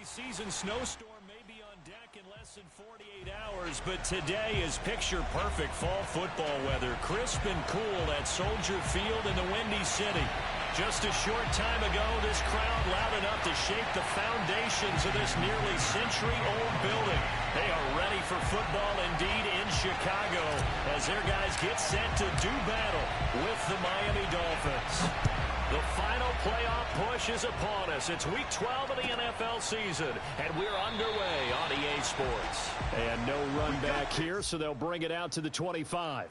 Season snowstorm may be on deck in less than 48 hours, but today is picture-perfect fall football weather. Crisp and cool at Soldier Field in the Windy City. Just a short time ago, this crowd loud enough to shake the foundations of this nearly century-old building. They are ready for football indeed in Chicago as their guys get set to do battle with the Miami Dolphins. The final playoff push is upon us. It's Week 12 of the NFL season, and we're underway on EA Sports. And no run back here, so they'll bring it out to the 25.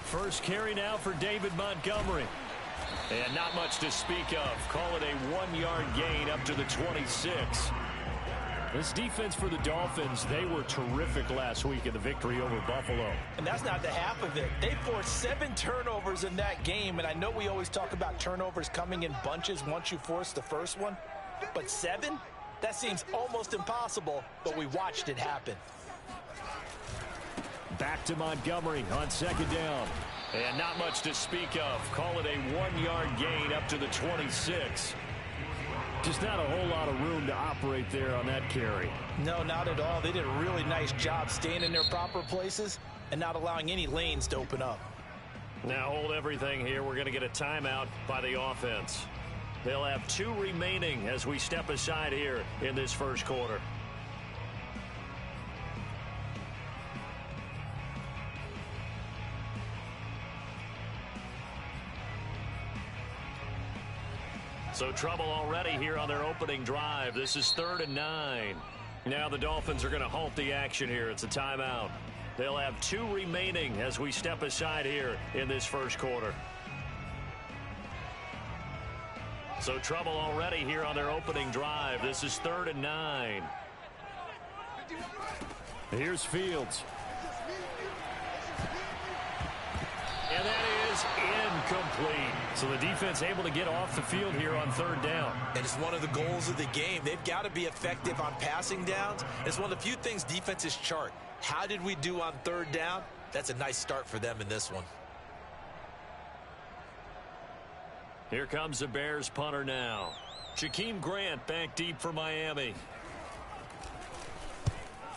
First carry now for David Montgomery. And not much to speak of. Call it a 1-yard gain up to the 26. This defense for the Dolphins, they were terrific last week in the victory over Buffalo. And that's not the half of it. They forced 7 turnovers in that game, and I know we always talk about turnovers coming in bunches once you force the first one, but 7? That seems almost impossible, but we watched it happen. Back to Montgomery on second down. And not much to speak of. Call it a 1-yard gain up to the 26. Just not a whole lot of room to operate there on that carry. No, not at all. They did a really nice job staying in their proper places and not allowing any lanes to open up. Now hold everything here. We're going to get a timeout by the offense. They'll have 2 remaining as we step aside here in this first quarter. So trouble already here on their opening drive. This is 3rd and 9. Now the Dolphins are going to halt the action here. It's a timeout. They'll have 2 remaining as we step aside here in this first quarter. So trouble already here on their opening drive. This is 3rd and 9. Here's Fields. And that is incomplete. So the defense able to get off the field here on 3rd down. And it's one of the goals of the game. They've got to be effective on passing downs. It's one of the few things defenses chart. How did we do on 3rd down? That's a nice start for them in this one. Here comes the Bears punter now. Jakeem Grant back deep for Miami.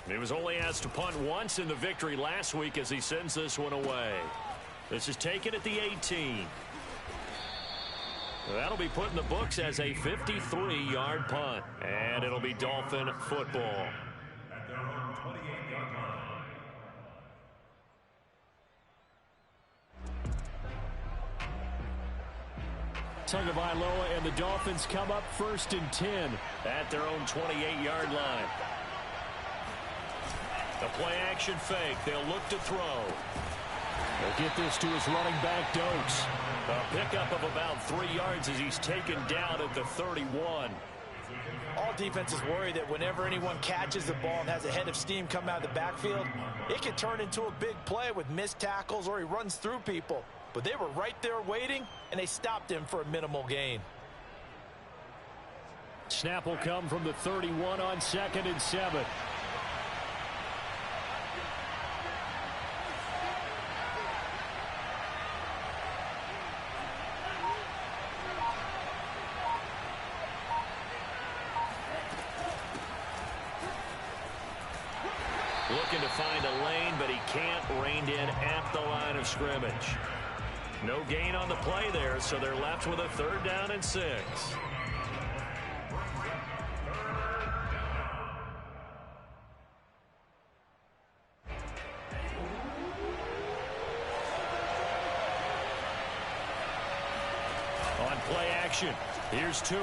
He was only asked to punt once in the victory last week as he sends this one away. This is taken at the 18. That'll be put in the books as a 53-yard punt. And it'll be Dolphin football. Tagovailoa and the Dolphins come up 1st and 10 at their own 28-yard line. The play-action fake. They'll look to throw. They'll get this to his running back, Dokes. A pickup of about 3 yards as he's taken down at the 31. All defenses worry that whenever anyone catches the ball and has a head of steam come out of the backfield, it can turn into a big play with missed tackles or he runs through people. But they were right there waiting, and they stopped him for a minimal gain. Snap will come from the 31 on 2nd and 7. Looking to find a lane, but he can't. Reined in at the line of scrimmage. No gain on the play there, so they're left with a 3rd down and 6. On play action, here's Tua.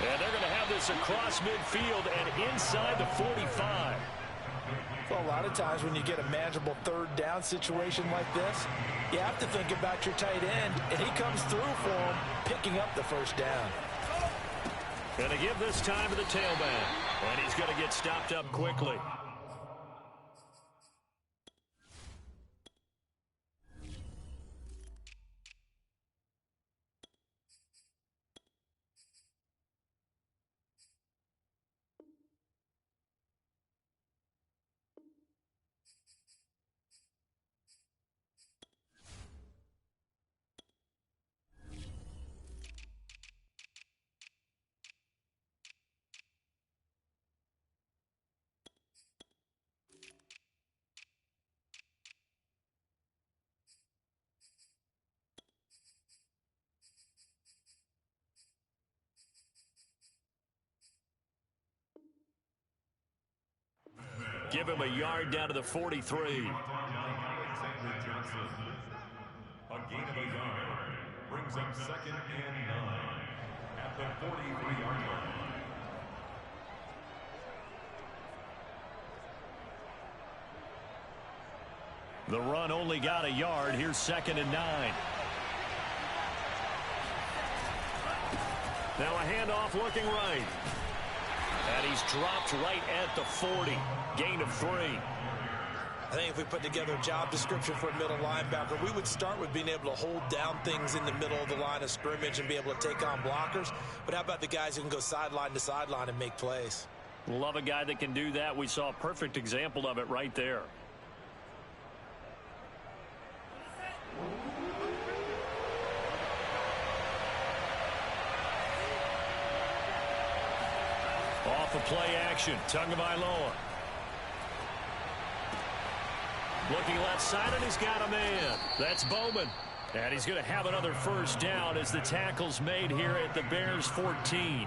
And they're going to have this across midfield and inside the 45. Well, a lot of times when you get a manageable 3rd down situation like this, you have to think about your tight end, and he comes through for him, picking up the 1st down. Going to give this time to the tailback, and he's going to get stopped up quickly. Give him a yard down to the 43. A gain of a yard brings up 2nd and 9 at the 43-yard line. The run only got a yard. Here's 2nd and 9. Now a handoff looking right. And he's dropped right at the 40. Gain of 3. I think if we put together a job description for a middle linebacker, we would start with being able to hold down things in the middle of the line of scrimmage and be able to take on blockers. But how about the guys who can go sideline to sideline and make plays? Love a guy that can do that. We saw a perfect example of it right there. Off of play action, Tagovailoa. Looking left side, and he's got a man. That's Bowman. And he's going to have another first down as the tackle's made here at the Bears 14.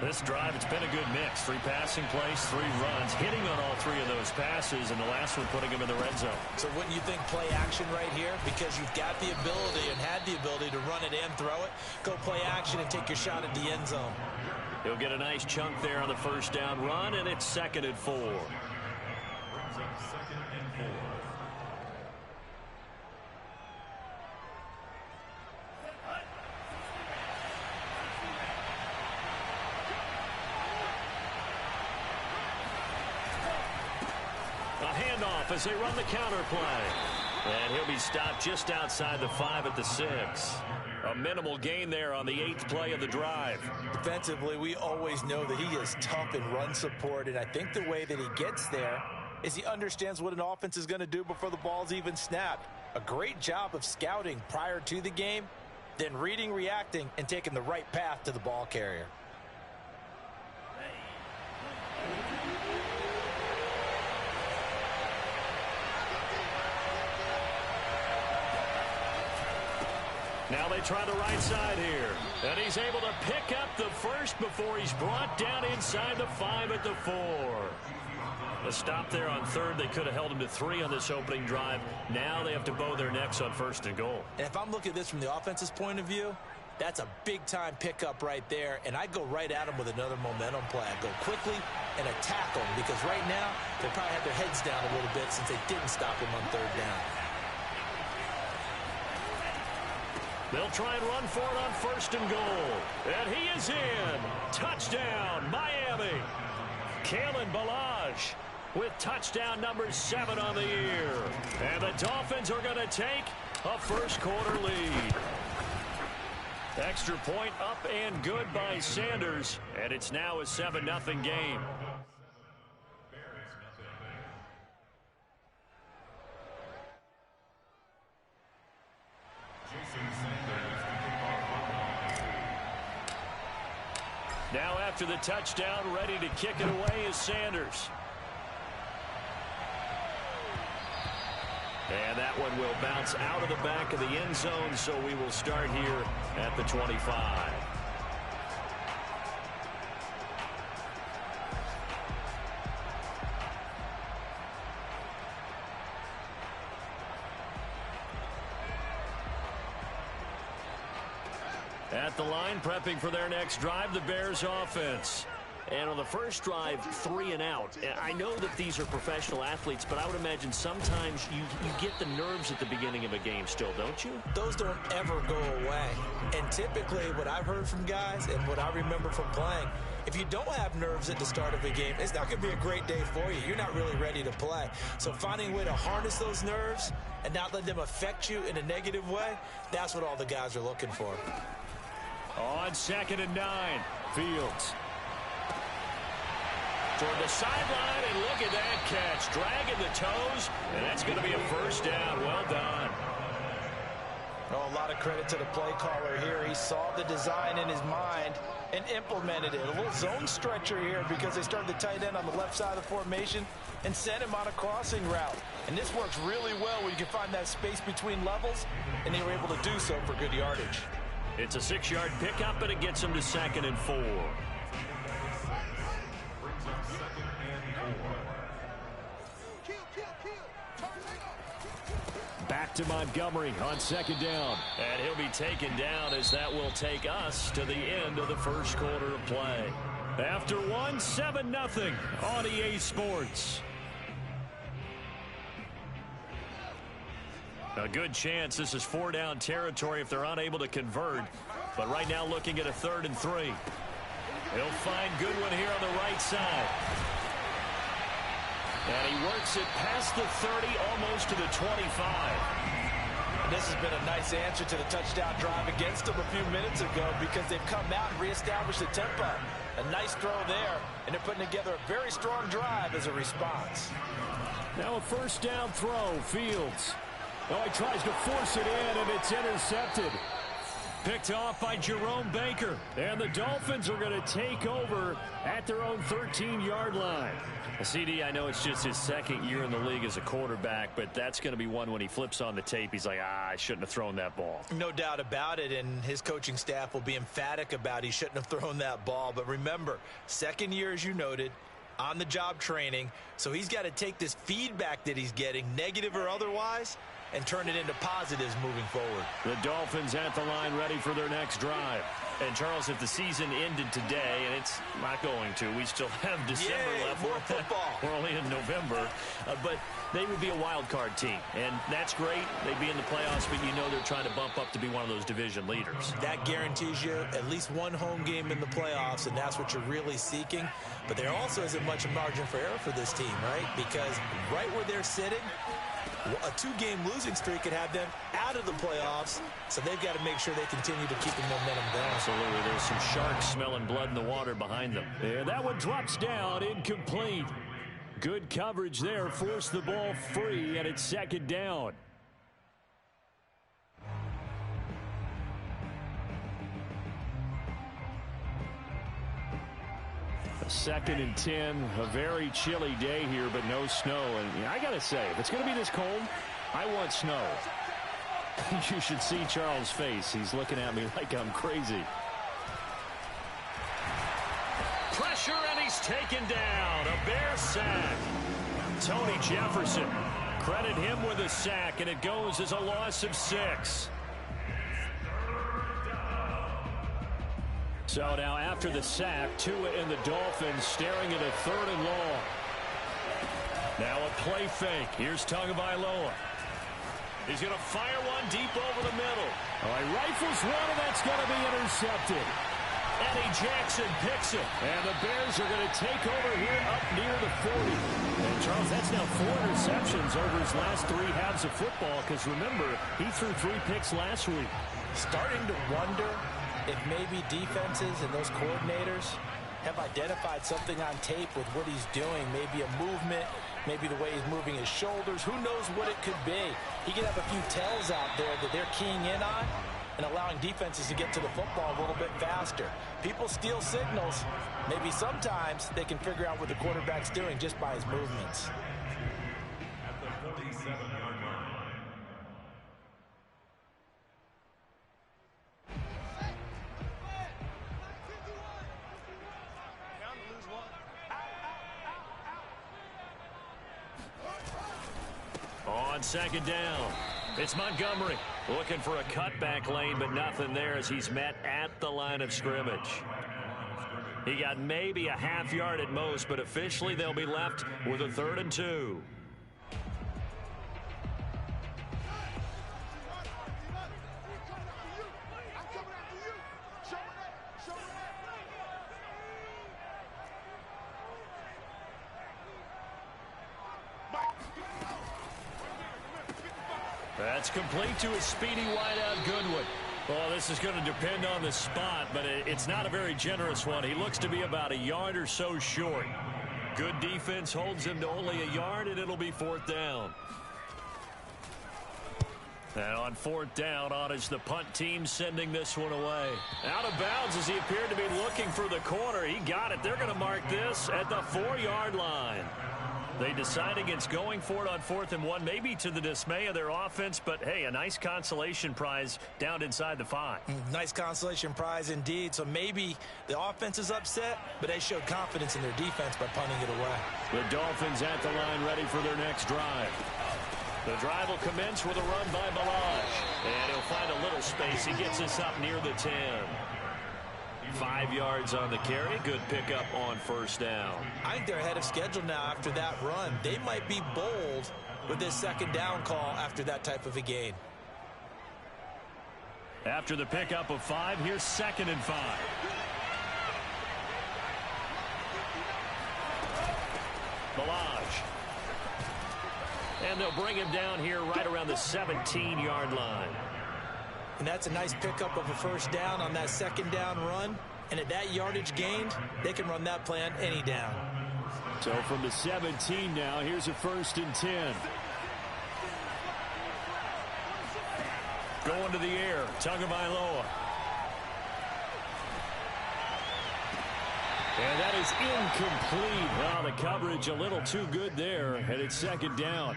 This drive, it's been a good mix. 3 passing plays, 3 runs, hitting on all 3 of those passes, and the last one putting him in the red zone. So wouldn't you think play action right here? Because you've got the ability and had the ability to run it and throw it. Go play action and take your shot at the end zone. He'll get a nice chunk there on the first down run, and it's 2nd and 4. Brings up 2nd and 4. A handoff as they run the counter play. And he'll be stopped just outside the 5 at the 6. A minimal gain there on the 8th play of the drive. Defensively, we always know that he is tough in run support, and I think the way that he gets there is he understands what an offense is going to do before the ball's even snapped. A great job of scouting prior to the game, then reading, reacting, and taking the right path to the ball carrier. Now they try the right side here. And he's able to pick up the first before he's brought down inside the 5 at the 4. A stop there on 3rd. They could have held him to 3 on this opening drive. Now they have to bow their necks on 1st and goal. And if I'm looking at this from the offense's point of view, that's a big-time pickup right there. And I go right at him with another momentum play. I go quickly and attack them because right now they probably have their heads down a little bit since they didn't stop him on 3rd down. They'll try and run for it on 1st and goal. And he is in. Touchdown, Miami. Kalen Ballage with touchdown number 7 on the year. And the Dolphins are going to take a first-quarter lead. Extra point up and good by Sanders. And it's now a 7-0 game. Now after the touchdown, ready to kick it away is Sanders. And that one will bounce out of the back of the end zone, so we will start here at the 25. At the line, prepping for their next drive, the Bears offense. And on the first drive, 3 and out. I know that these are professional athletes, but I would imagine sometimes you get the nerves at the beginning of a game still, don't you? Those don't ever go away. And typically what I've heard from guys and what I remember from playing, if you don't have nerves at the start of a game, it's not going to be a great day for you. You're not really ready to play. So finding a way to harness those nerves and not let them affect you in a negative way, that's what all the guys are looking for. On 2nd and 9, Fields. Toward the sideline, and look at that catch. Dragging the toes, and that's going to be a first down. Well done. Oh, a lot of credit to the play caller here. He saw the design in his mind and implemented it. A little zone stretcher here because they started the tight end on the left side of the formation and sent him on a crossing route. And this works really well where you can find that space between levels, and they were able to do so for good yardage. It's a 6-yard pickup, and it gets them to 2nd and 4. Brings up 2nd and 4. to Montgomery on second down. And he'll be taken down as that will take us to the end of the first quarter of play. After one, 7-0 on EA Sports. A good chance this is 4-down territory if they're unable to convert. But right now looking at a 3rd and 3. He'll find Goodwin here on the right side. And he works it past the 30, almost to the 25. This has been a nice answer to the touchdown drive against them a few minutes ago because they've come out and reestablished the tempo. A nice throw there, and they're putting together a very strong drive as a response. Now a first down throw, Fields. Oh, he tries to force it in, and it's intercepted. Picked off by Jerome Baker. And the Dolphins are going to take over at their own 13-yard line. CD, I know it's just his second year in the league as a quarterback, but that's going to be one when he flips on the tape, he's like, I shouldn't have thrown that ball. No doubt about it, and his coaching staff will be emphatic about he shouldn't have thrown that ball. But remember, second year, as you noted, on-the-job training, so he's got to take this feedback that he's getting, negative or otherwise, and turn it into positives moving forward. The Dolphins at the line ready for their next drive. And, Charles, if the season ended today, and it's not going to, we still have December left. More football. We're only in November. But they would be a wild card team, and that's great. They'd be in the playoffs, but you know they're trying to bump up to be one of those division leaders. That guarantees you at least one home game in the playoffs, and that's what you're really seeking. But there also isn't much margin for error for this team, right? Because right where they're sitting, a 2-game losing streak could have them out of the playoffs, so they've got to make sure they continue to keep the momentum going. Absolutely. There's some sharks smelling blood in the water behind them. And that one drops down, incomplete. Good coverage there, forced the ball free, and it's second down. A 2nd and 10, a very chilly day here, but no snow. And I got to say, if it's going to be this cold, I want snow. You should see Charles' face. He's looking at me like I'm crazy. Pressure, and he's taken down. A Bear sack. Tony Jefferson. Credit him with a sack, and it goes as a loss of 6. So now after the sack, Tua and the Dolphins staring at a 3rd and long. Now a play fake. Here's Tagovailoa. He's going to fire one deep over the middle. All right, rifles one, and that's going to be intercepted. Eddie Jackson picks it. And the Bears are going to take over here up near the 40. And Charles, that's now 4 interceptions over his last 3 halves of football, because remember, he threw 3 picks last week. Starting to wonder if maybe defenses and those coordinators have identified something on tape with what he's doing, maybe a movement, maybe the way he's moving his shoulders. Who knows what it could be? He could have a few tells out there that they're keying in on and allowing defenses to get to the football a little bit faster. People steal signals. Maybe sometimes they can figure out what the quarterback's doing just by his movements. At the 47-yard line. On second down, it's Montgomery looking for a cutback lane, but nothing there as he's met at the line of scrimmage. He got maybe a half yard at most, but officially they'll be left with a 3rd and 2. That's complete to a speedy wideout Goodwin. Well, this is going to depend on the spot, but it's not a very generous one. He looks to be about a yard or so short. Good defense holds him to only a yard, and it'll be 4th down. And on 4th down, on is the punt team sending this one away. Out of bounds as he appeared to be looking for the corner. He got it. They're going to mark this at the 4-yard line. They decide against going for it on 4th and 1, maybe to the dismay of their offense, but hey, a nice consolation prize down inside the 5. Nice consolation prize indeed. So maybe the offense is upset, but they showed confidence in their defense by punting it away. The Dolphins at the line ready for their next drive. The drive will commence with a run by Balaj. And he'll find a little space. He gets us up near the 10. 5 yards on the carry. Good pickup on first down. I think they're ahead of schedule now after that run. They might be bold with this second down call after that type of a gain. After the pickup of 5, here's 2nd and 5. Balaj. And they'll bring him down here right around the 17-yard line. And that's a nice pickup of a first down on that second down run. And at that yardage gained, they can run that play on any down. So from the 17 now, here's a 1st and 10. Going to the air, Tagovailoa. And that is incomplete. Well, the coverage a little too good there, and it's 2nd down.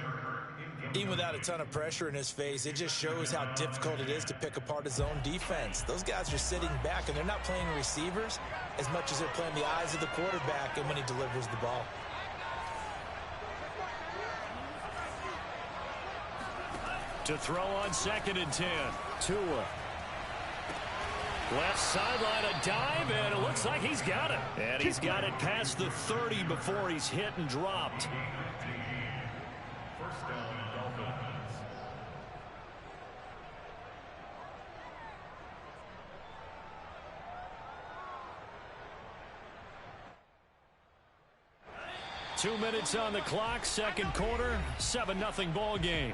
Even without a ton of pressure in his face, it just shows how difficult it is to pick apart his own defense. Those guys are sitting back, and they're not playing receivers as much as they're playing the eyes of the quarterback and when he delivers the ball. To throw on 2nd and 10. Tua. Left sideline, a dive, and it looks like he's got it. And he's got it past the 30 before he's hit and dropped. First down, Dolphins. Two minutes on the clock, 2nd quarter, 7-0 ball game.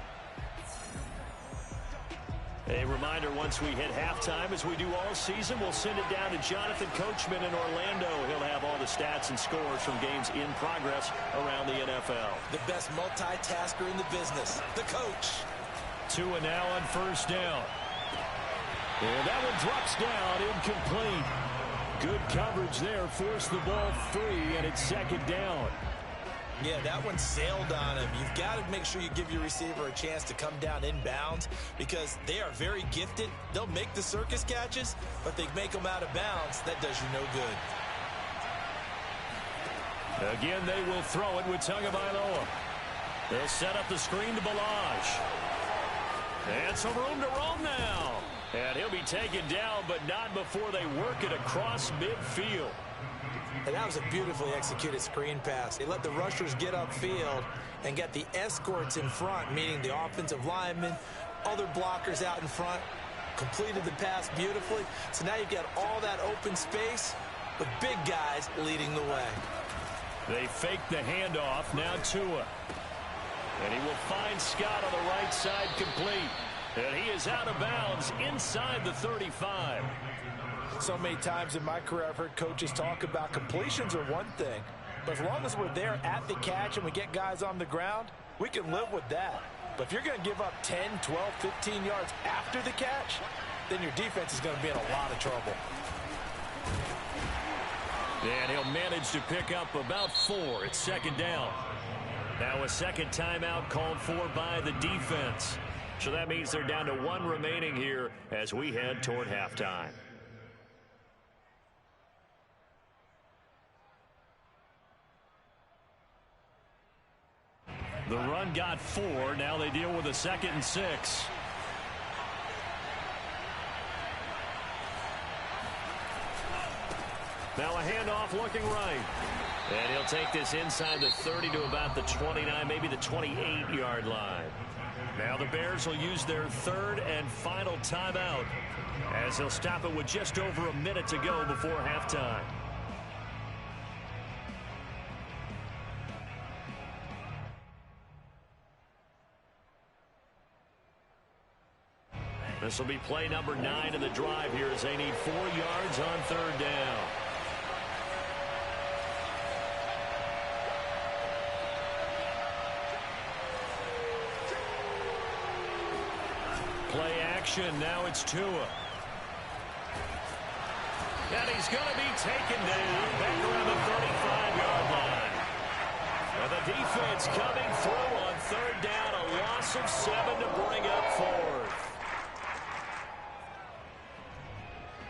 A reminder, once we hit halftime, as we do all season, we'll send it down to Jonathan Coachman in Orlando. He'll have all the stats and scores from games in progress around the NFL. The best multitasker in the business, the coach. Tua now on first down. And that one drops down, incomplete. Good coverage there, forced the ball free, and it's 2nd down. Yeah, that one sailed on him. You've got to make sure you give your receiver a chance to come down inbounds because they are very gifted. They'll make the circus catches, but they make them out of bounds. That does you no good. Again, they will throw it with Tagovailoa. They'll set up the screen to Balaj. And some room to roam now. And he'll be taken down, but not before they work it across midfield. And that was a beautifully executed screen pass. They let the rushers get upfield and get the escorts in front, meaning the offensive linemen, other blockers out in front, completed the pass beautifully. So now you've got all that open space, but big guys leading the way. They fake the handoff, now Tua. And he will find Scott on the right side complete. And he is out of bounds inside the 35. So many times in my career I've heard coaches talk about completions are one thing, but as long as we're there at the catch and we get guys on the ground, we can live with that. But if you're going to give up 10, 12, 15 yards after the catch, then your defense is going to be in a lot of trouble. And he'll manage to pick up about 4. It's 2nd down. Now a second timeout called for by the defense. So that means they're down to 1 remaining here as we head toward halftime. The run got 4. Now they deal with a 2nd and 6. Now a handoff looking right. And he'll take this inside the 30 to about the 29, maybe the 28-yard line. Now the Bears will use their 3rd and final timeout as they'll stop it with just over a minute to go before halftime. This will be play number 9 of the drive here as they need 4 yards on 3rd down. Play action. Now it's Tua. And he's going to be taken down back around the 35-yard line. And the defense coming through on 3rd down. A loss of 7 to bring up 4th.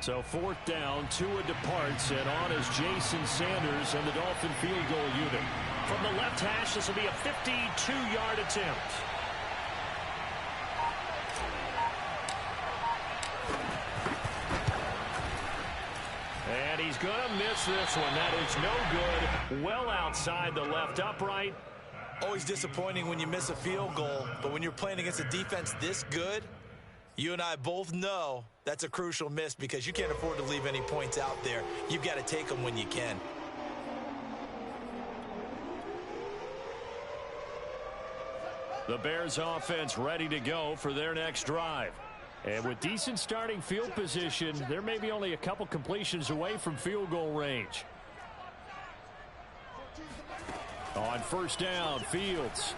So 4th down, Tua departs, and on is Jason Sanders and the Dolphin field goal unit. From the left hash, this will be a 52-yard attempt. miss this one. That is no good. Well outside the left upright. Always disappointing when you miss a field goal, but when you're playing against a defense this good, you and I both know that's a crucial miss because you can't afford to leave any points out there. You've got to take them when you can. The Bears offense ready to go for their next drive. And with decent starting field position, there may be only a couple completions away from field goal range. On first down, Fields.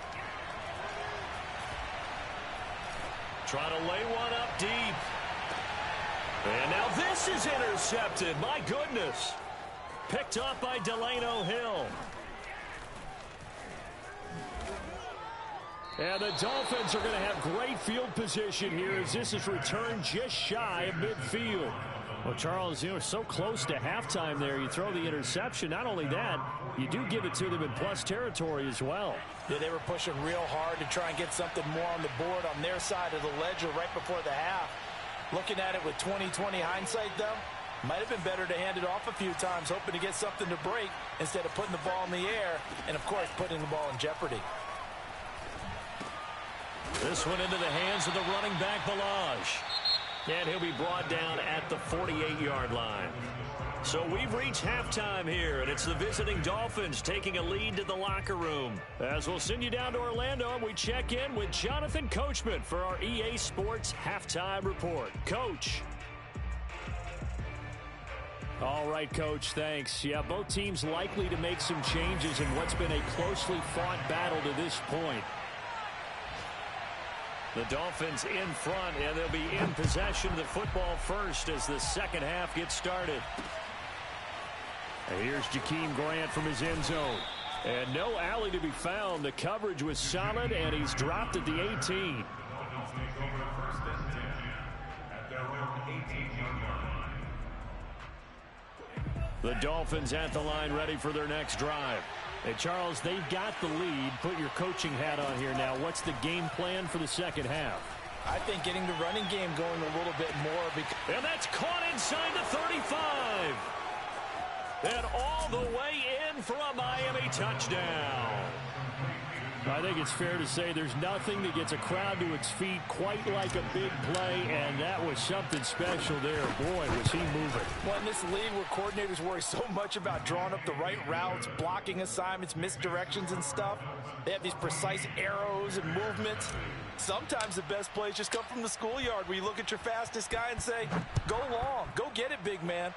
Trying to lay one up deep. And now this is intercepted. My goodness. Picked up by Delano Hill. And the Dolphins are going to have great field position here as this is returned just shy of midfield. Well, Charles, you know, so close to halftime there. You throw the interception. Not only that, you do give it to them in plus territory as well. Yeah, they were pushing real hard to try and get something more on the board on their side of the ledger right before the half. Looking at it with 20/20 hindsight, though, might have been better to hand it off a few times, hoping to get something to break instead of putting the ball in the air and, of course, putting the ball in jeopardy. This one into the hands of the running back, Balaj. And he'll be brought down at the 48-yard line. So we've reached halftime here, and it's the visiting Dolphins taking a lead to the locker room. As we'll send you down to Orlando, and we check in with Jonathan Coachman for our EA Sports Halftime Report. Coach. All right, Coach, thanks. Yeah, both teams likely to make some changes in what's been a closely fought battle to this point. The Dolphins in front, and they'll be in possession of the football first as the second half gets started. And here's Jakeem Grant from his end zone. And no alley to be found. The coverage was solid, and he's dropped at the 18. The Dolphins at the line ready for their next drive. Hey, Charles, they've got the lead. Put your coaching hat on here now. What's the game plan for the second half? I think getting the running game going a little bit more. And that's caught inside the 35. And all the way in for a Miami touchdown. I think it's fair to say there's nothing that gets a crowd to its feet quite like a big play, and that was something special there. Boy, was he moving. Well, in this league where coordinators worry so much about drawing up the right routes, blocking assignments, misdirections and stuff, they have these precise arrows and movements. Sometimes the best plays just come from the schoolyard where you look at your fastest guy and say, go long, go get it, big man.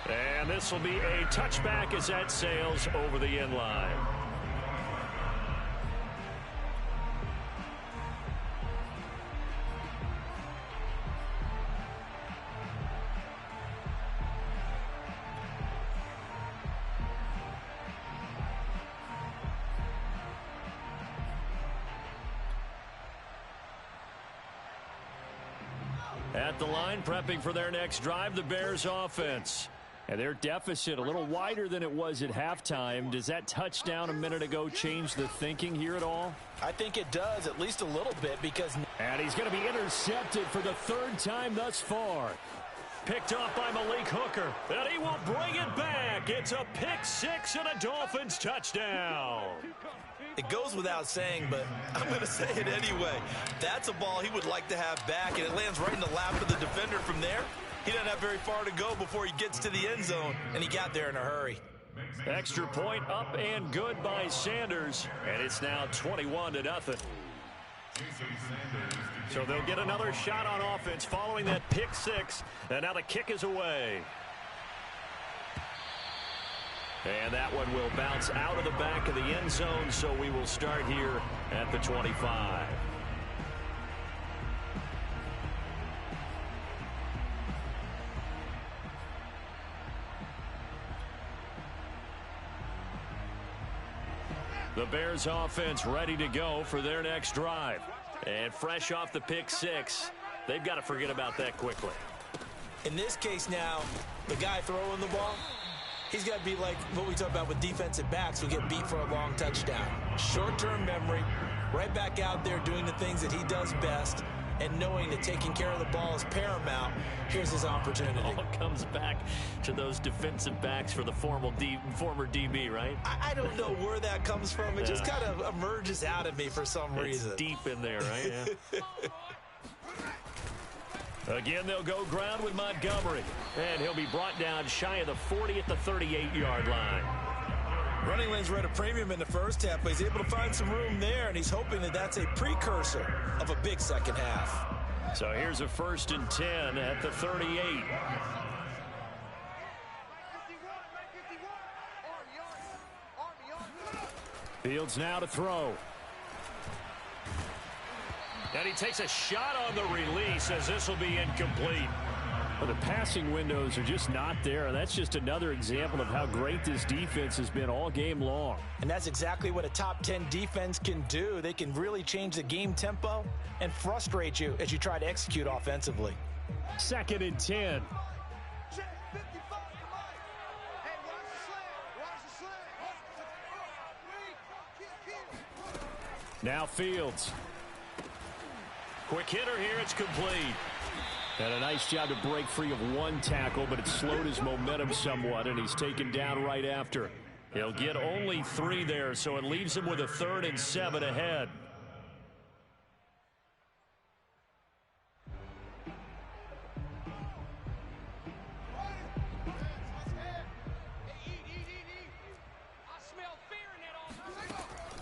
And this will be a touchback as that sails over the end line. At the line, prepping for their next drive, the Bears offense. And their deficit a little wider than it was at halftime. Does that touchdown a minute ago change the thinking here at all? I think it does, at least a little bit, because... And he's going to be intercepted for the third time thus far. Picked off by Malik Hooker. And he will bring it back. It's a pick six and a Dolphins touchdown. It goes without saying, but I'm going to say it anyway. That's a ball he would like to have back, and it lands right in the lap of the defender from there. He doesn't have very far to go before he gets to the end zone, and he got there in a hurry. Extra point up and good by Sanders, and it's now 21-0. So they'll get another shot on offense following that pick six, and now the kick is away. And that one will bounce out of the back of the end zone, so we will start here at the 25. The Bears offense ready to go for their next drive. And fresh off the pick six, they've got to forget about that quickly. In this case now, the guy throwing the ball, he's got to be like what we talk about with defensive backs who get beat for a long touchdown. Short-term memory, right back out there doing the things that he does best, and knowing that taking care of the ball is paramount, here's his opportunity. All comes back to those defensive backs for the former DB, right? I don't know where that comes from. It just kind of emerges out of me for some reason. It's deep in there, right? Yeah. Again, they'll go ground with Montgomery. And he'll be brought down shy of the 40 at the 38-yard line. Running lanes were at a premium in the first half, but he's able to find some room there, and he's hoping that that's a precursor of a big second half. So here's a 1st and 10 at the 38. Fields now to throw. And he takes a shot on the release as this will be incomplete. Well, the passing windows are just not there. And that's just another example of how great this defense has been all game long. And that's exactly what a top 10 defense can do. They can really change the game tempo and frustrate you as you try to execute offensively. 2nd and 10. Now Fields. Quick hitter here, it's complete. And a nice job to break free of one tackle, but it slowed his momentum somewhat, and he's taken down right after. He'll get only 3 there, so it leaves him with a 3rd and 7 ahead.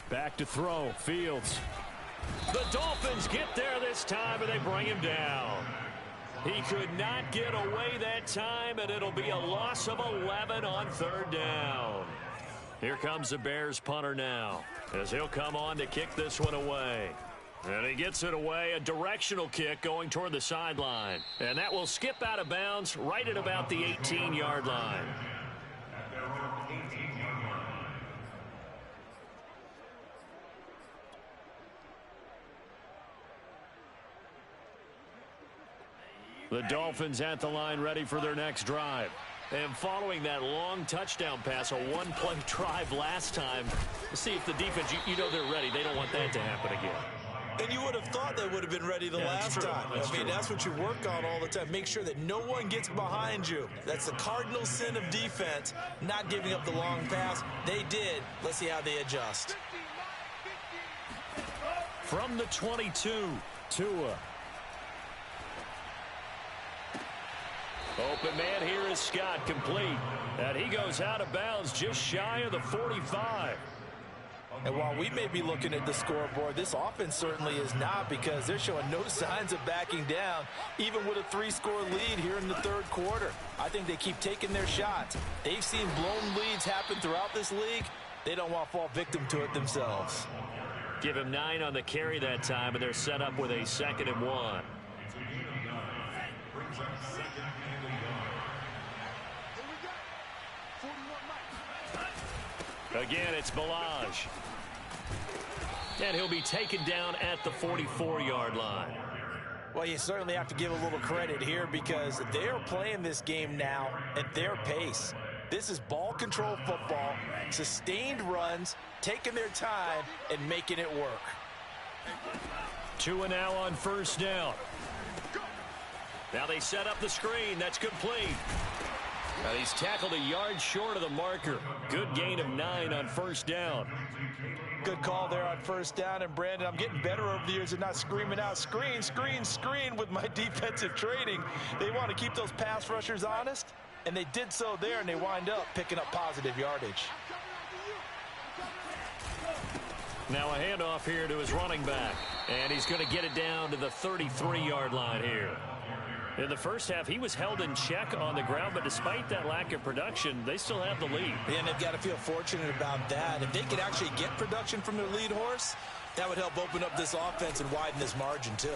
Back to throw, Fields. The Dolphins get there this time, and they bring him down. He could not get away that time, and it'll be a loss of 11 on 3rd down. Here comes the Bears punter now, as he'll come on to kick this one away. And he gets it away, a directional kick going toward the sideline. And that will skip out of bounds right at about the 18-yard line. The Dolphins at the line ready for their next drive. And following that long touchdown pass, a one-play drive last time, see if the defense, you know they're ready. They don't want that to happen again. And you would have thought they would have been ready the last time. That's what you work on all the time. Make sure that no one gets behind you. That's the cardinal sin of defense, not giving up the long pass. They did. Let's see how they adjust. From the 22, Tua. Open man here is Scott, complete. And he goes out of bounds just shy of the 45. And while we may be looking at the scoreboard, this offense certainly is not, because they're showing no signs of backing down, even with a 3-score lead here in the 3rd quarter. I think they keep taking their shots. They've seen blown leads happen throughout this league. They don't want to fall victim to it themselves. Give him 9 on the carry that time, and they're set up with a 2nd and 1. Again, it's Balaj. And he'll be taken down at the 44-yard line. Well, you certainly have to give a little credit here, because they're playing this game now at their pace. This is ball control football, sustained runs, taking their time, and making it work. Tua now on 1st down. Now they set up the screen. That's complete. And he's tackled a yard short of the marker. Good gain of 9 on 1st down. Good call there on 1st down. And, Brandon, I'm getting better over the years at not screaming out screen, screen, screen with my defensive training. They want to keep those pass rushers honest, and they did so there, and they wind up picking up positive yardage. Now a handoff here to his running back. And he's going to get it down to the 33-yard line here. In the first half, he was held in check on the ground, but despite that lack of production, they still have the lead. And they've got to feel fortunate about that. If they could actually get production from their lead horse, that would help open up this offense and widen this margin, too.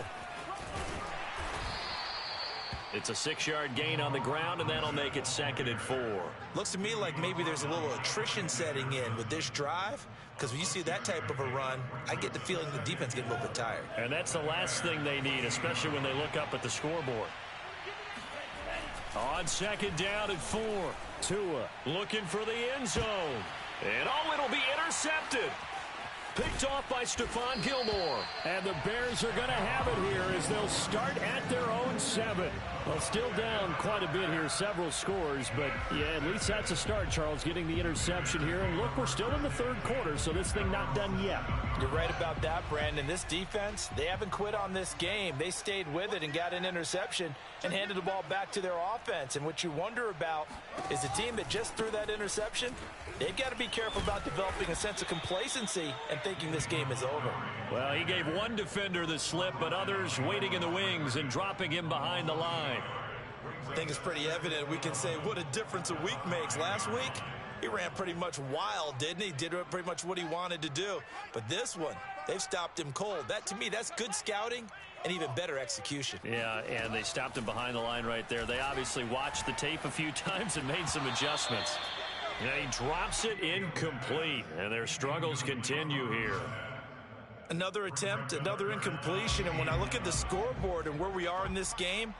It's a 6-yard gain on the ground, and that'll make it 2nd and 4. Looks to me like maybe there's a little attrition setting in with this drive, because when you see that type of a run, I get the feeling the defense getting a little bit tired. And that's the last thing they need, especially when they look up at the scoreboard. On 2nd down and 4, Tua looking for the end zone. And it'll be intercepted. Picked off by Stephon Gilmore. And the Bears are going to have it here as they'll start at their own 7. Well, still down quite a bit here, several scores, but yeah, at least that's a start, Charles, getting the interception here. And look, we're still in the third quarter, so this thing not done yet. You're right about that, Brandon. This defense, they haven't quit on this game. They stayed with it and got an interception and handed the ball back to their offense. And what you wonder about is the team that just threw that interception, they've got to be careful about developing a sense of complacency and thinking this game is over. Well, he gave one defender the slip, but others waiting in the wings and dropping him behind the line. I think it's pretty evident. We can say what a difference a week makes. Last week, he ran pretty much wild, didn't he? Did pretty much what he wanted to do. But this one, they've stopped him cold. That, to me, that's good scouting and even better execution. Yeah, and they stopped him behind the line right there. They obviously watched the tape a few times and made some adjustments. And he drops it incomplete, and their struggles continue here. Another attempt, another incompletion, and when I look at the scoreboard and where we are in this game,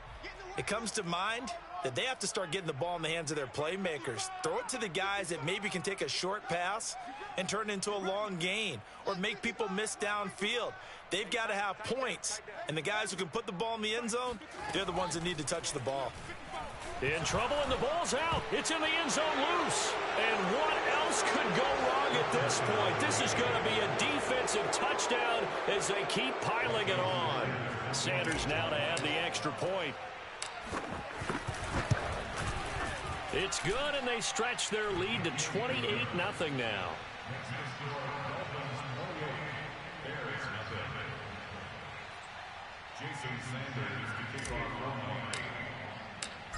it comes to mind that they have to start getting the ball in the hands of their playmakers. Throw it to the guys that maybe can take a short pass and turn it into a long gain or make people miss downfield. They've got to have points, and the guys who can put the ball in the end zone, they're the ones that need to touch the ball. In trouble, and the ball's out. It's in the end zone loose. And what else could go wrong at this point? This is going to be a defensive touchdown as they keep piling it on. Sanders now to add the extra point. It's good, and they stretch their lead to 28-0 now.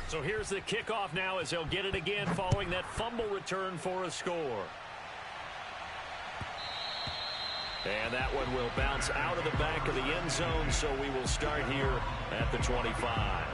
So here's the kickoff now as they'll get it again following that fumble return for a score. And that one will bounce out of the back of the end zone, so we will start here at the 25.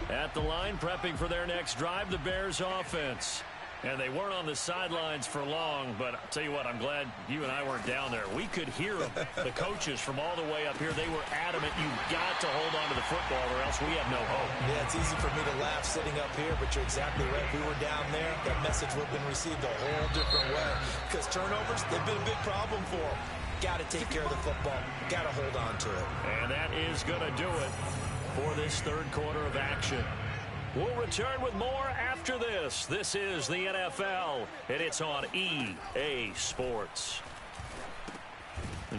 At the line, prepping for their next drive, the Bears offense. And they weren't on the sidelines for long, but I'll tell you what, I'm glad you and I weren't down there. We could hear them, the coaches from all the way up here. They were adamant, you've got to hold on to the football or else we have no hope. Yeah, it's easy for me to laugh sitting up here, but you're exactly right. We were down there. That message would have been received a whole different way. Because turnovers, they've been a big problem for them. Got to take care of the football. Got to hold on to it. And that is going to do it for this third quarter of action. We'll return with more after this. This is the NFL, and it's on EA Sports.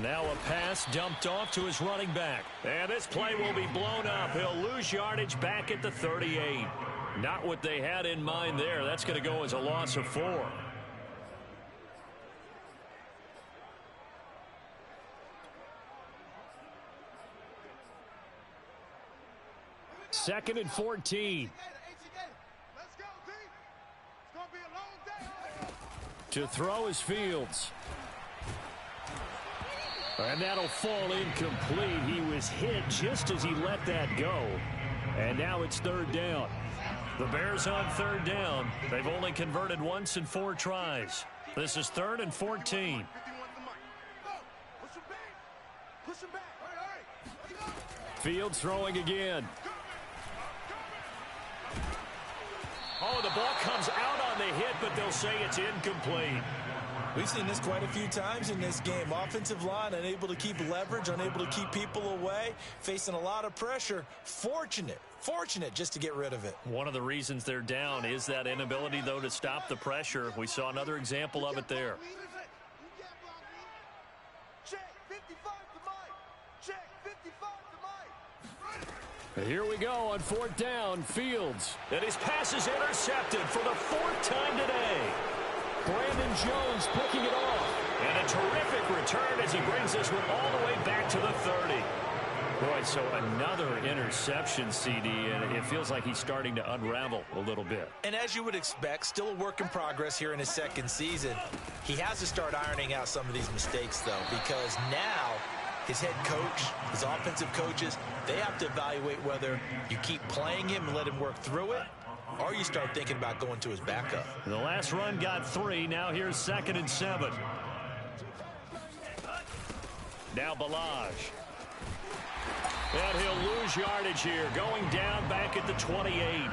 Now a pass dumped off to his running back. And this play will be blown up. He'll lose yardage back at the 38. Not what they had in mind there. That's going to go as a loss of 4. Second and 14. To throw is Fields. And that'll fall incomplete. He was hit just as he let that go. And now it's third down. The Bears on third down. They've only converted once in 4 tries. This is 3rd and 14. Fields throwing again. Oh, the ball comes out on the hit, but they'll say it's incomplete. We've seen this quite a few times in this game. Offensive line unable to keep leverage, unable to keep people away, facing a lot of pressure. Fortunate just to get rid of it. One of the reasons they're down is that inability, though, to stop the pressure. We saw another example of it there. Here we go on 4th down. Fields. And his pass is intercepted for the 4th time today. Brandon Jones picking it off. And a terrific return as he brings this one all the way back to the 30. Boy, so another interception, CD, and it feels like he's starting to unravel a little bit. And as you would expect, still a work in progress here in his second season. He has to start ironing out some of these mistakes, though, because now his head coach, his offensive coaches, they have to evaluate whether you keep playing him and let him work through it, or you start thinking about going to his backup. The last run got 3. Now here's 2nd and 7. Now Balaj. And he'll lose yardage here, going down back at the 28.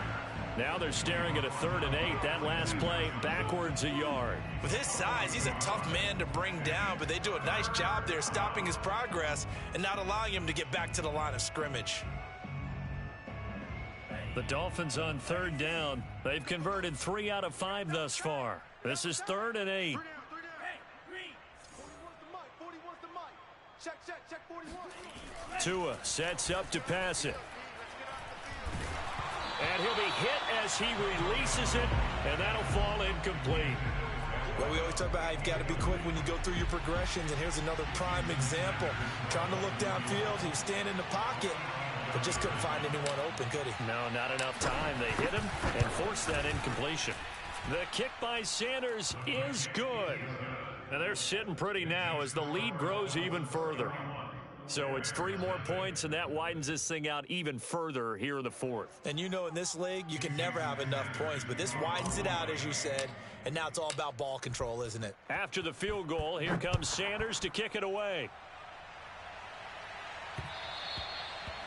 Now they're staring at a 3rd and 8. That last play backwards a yard. With his size, he's a tough man to bring down, but they do a nice job there stopping his progress and not allowing him to get back to the line of scrimmage. The Dolphins on 3rd down. They've converted 3 out of 5 thus far. This is 3rd and 8. Tua sets up to pass it. And he'll be hit as he releases it, and that'll fall incomplete. Well, we always talk about how you've got to be quick when you go through your progressions, and here's another prime example. Trying to look downfield, he was standing in the pocket, but just couldn't find anyone open, could he? No, not enough time. They hit him and forced that incompletion. The kick by Sanders is good. And they're sitting pretty now as the lead grows even further. So it's 3 more points, and that widens this thing out even further here in the 4th. And you know in this league, you can never have enough points, but this widens it out, as you said, and now it's all about ball control, isn't it? After the field goal, here comes Sanders to kick it away.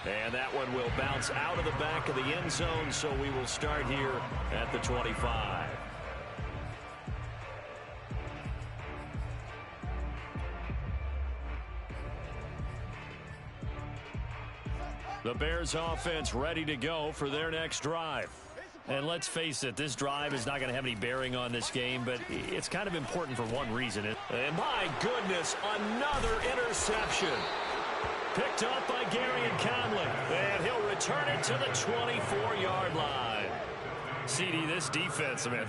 And that one will bounce out of the back of the end zone, so we will start here at the 25. The Bears offense ready to go for their next drive. And let's face it, this drive is not going to have any bearing on this game, but it's kind of important for one reason. And my goodness, another interception. Picked up by Gary and Conley. And he'll return it to the 24-yard line. CD, this defense, man,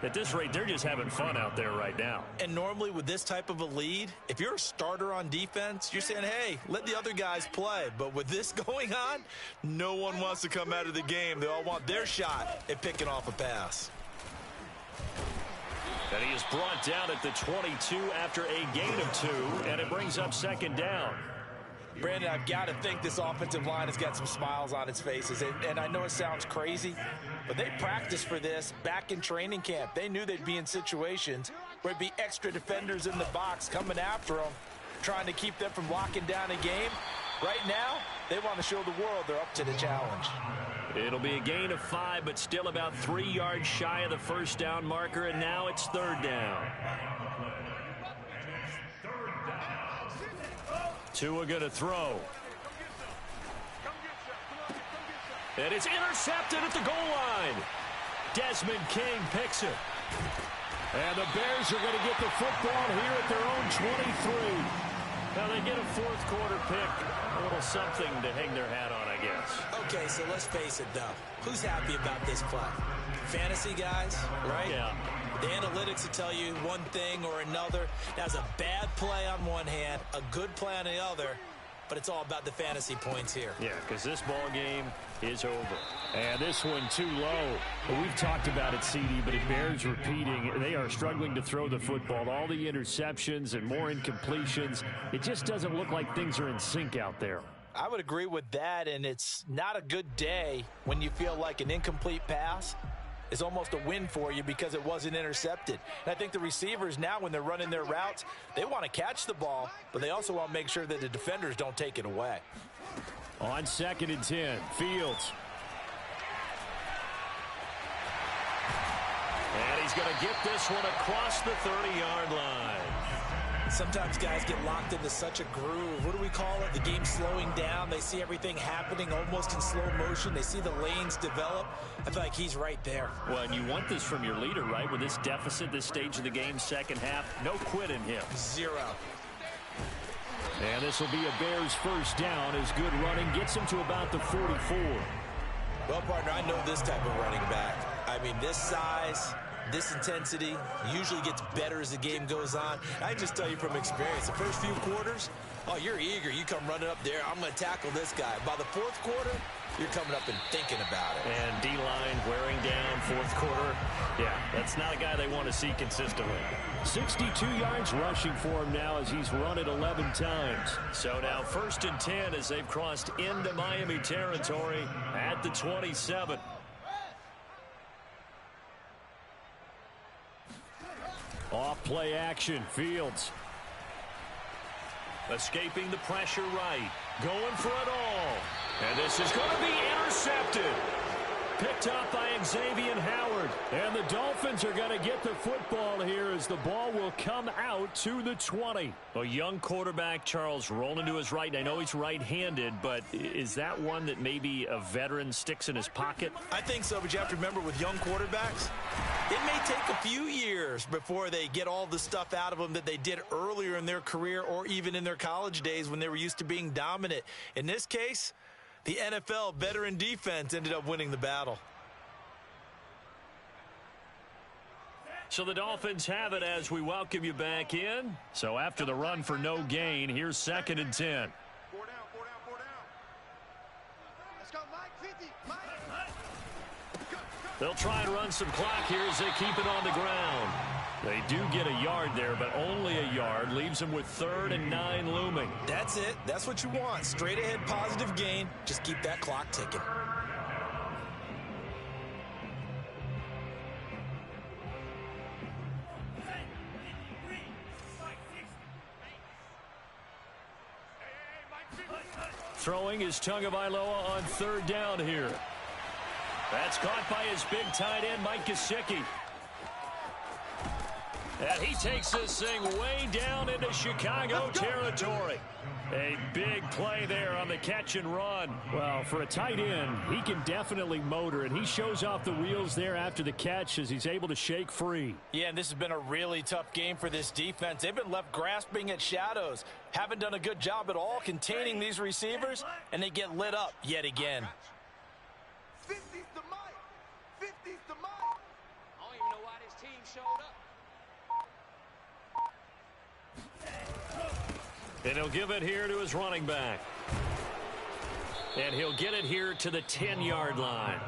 at this rate, they're just having fun out there right now. And normally with this type of a lead, if you're a starter on defense, you're saying, hey, let the other guys play. But with this going on, no one wants to come out of the game. They all want their shot at picking off a pass. And he is brought down at the 22 after a gain of 2, and it brings up 2nd down. Brandon, I've got to think this offensive line has got some smiles on its faces. And I know it sounds crazy, but they practiced for this back in training camp. They knew they'd be in situations where there'd be extra defenders in the box coming after them, trying to keep them from locking down a game. Right now, they want to show the world they're up to the challenge. It'll be a gain of 5, but still about 3 yards shy of the 1st down marker, and now it's 3rd down. Tua going to throw. And it's intercepted at the goal line. Desmond King picks it. And the Bears are going to get the football here at their own 23. Now they get a 4th quarter pick. A little something to hang their hat on, I guess. Okay, so let's face it, though. Who's happy about this play? Fantasy guys, right? Yeah. The analytics will tell you one thing or another. That's a bad play on one hand, a good play on the other, but it's all about the fantasy points here. Yeah, because this ball game is over. And this one too low. Well, we've talked about it, CD, but it bears repeating. They are struggling to throw the football. All the interceptions and more incompletions. It just doesn't look like things are in sync out there. I would agree with that, and it's not a good day when you feel like an incomplete pass is almost a win for you because it wasn't intercepted. And I think the receivers now, when they're running their routes, they want to catch the ball, but they also want to make sure that the defenders don't take it away. On 2nd and 10, Fields. And he's going to get this one across the 30-yard line. Sometimes guys get locked into such a groove. What do we call it? The game slowing down. They see everything happening almost in slow motion. They see the lanes develop. I feel like he's right there. Well, and you want this from your leader, right? With this deficit, this stage of the game, 2nd half, no quit in him. 0. And this will be a Bears 1st down as good running gets him to about the 44. Well, partner, I know this type of running back. I mean, this size, this intensity usually gets better as the game goes on. I can just tell you from experience, the first few quarters, oh, you're eager. You come running up there. I'm going to tackle this guy. By the 4th quarter, you're coming up and thinking about it. And D-line wearing down 4th quarter. Yeah, that's not a guy they want to see consistently. 62 yards rushing for him now as he's run it 11 times. So now 1st and 10 as they've crossed into Miami territory at the 27. Off play action, Fields. Escaping the pressure right. Going for it all. And this is going to be intercepted. picked up by Xavier Howard. And the Dolphins are going to get the football here as the ball will come out to the 20. A young quarterback, Charles, rolling to his right. And I know he's right-handed, but is that one that maybe a veteran sticks in his pocket? I think so, but you have to remember with young quarterbacks, it may take a few years before they get all the stuff out of them that they did earlier in their career or even in their college days when they were used to being dominant. In this case, the NFL veteran defense ended up winning the battle. So the Dolphins have it as we welcome you back in. So after the run for no gain, here's 2nd and 10. 4 down, 4 down, 4 down. Let's go, Mike, 50, Mike. They'll try and run some clock here as they keep it on the ground. They do get a yard there, but only a yard. Leaves them with 3rd and 9 looming. That's it. That's what you want. Straight ahead positive gain. Just keep that clock ticking. Throwing is Tagovailoa on 3rd down here. That's caught by his big tight end, Mike Gesicki. And he takes this thing way down into Chicago territory. A big play there on the catch and run. Well, for a tight end, he can definitely motor, and he shows off the wheels there after the catch as he's able to shake free. Yeah, and this has been a really tough game for this defense. They've been left grasping at shadows. Haven't done a good job at all containing these receivers, and they get lit up yet again. 50's the Mike. 50's the Mike. I don't even know why this team showed up. And he'll give it here to his running back. And he'll get it here to the 10-yard line.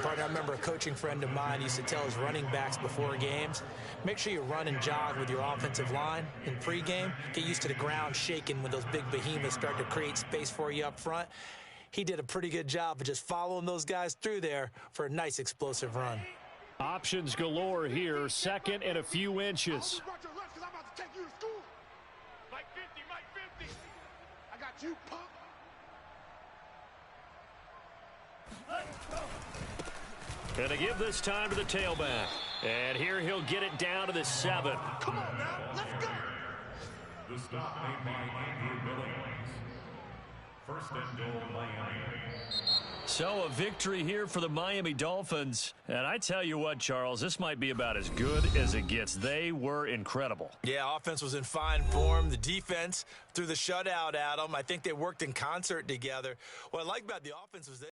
Partner, I remember a coaching friend of mine used to tell his running backs before games, make sure you run and jog with your offensive line in pregame. Get used to the ground shaking when those big behemoths start to create space for you up front. He did a pretty good job of just following those guys through there for a nice explosive run. Options galore here, 2nd and a few inches. Mike 50, Mike 50. I got you, punk. Going to give this time to the tailback. And here he'll get it down to the 7. Come on now, let's go. The stop made by Andrew Billings. 1st and goal, Miami. So a victory here for the Miami Dolphins. And I tell you what, Charles, this might be about as good as it gets. They were incredible. Yeah, offense was in fine form. The defense threw the shutout at them. I think they worked in concert together. What I like about the offense was